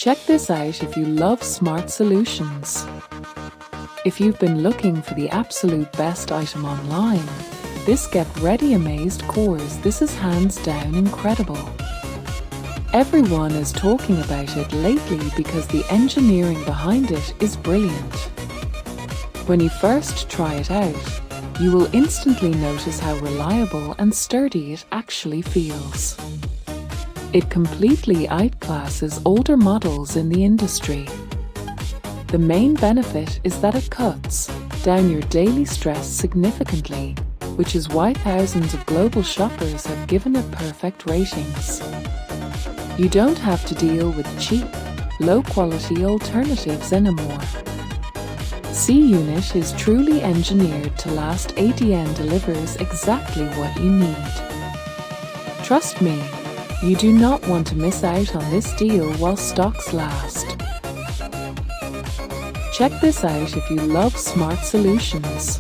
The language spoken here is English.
Check this out if you love smart solutions. If you've been looking for the absolute best item online, this Get Ready Amazed cores, this is hands down incredible. Everyone is talking about it lately because the engineering behind it is brilliant. When you first try it out, you will instantly notice how reliable and sturdy it actually feels. It completely outclasses older models in the industry. The main benefit is that it cuts down your daily stress significantly, which is why thousands of global shoppers have given it perfect ratings. You don't have to deal with cheap, low-quality alternatives anymore. C-Unit is truly engineered to last. ADN delivers exactly what you need. Trust me, you do not want to miss out on this deal while stocks last. Check this out if you love smart solutions.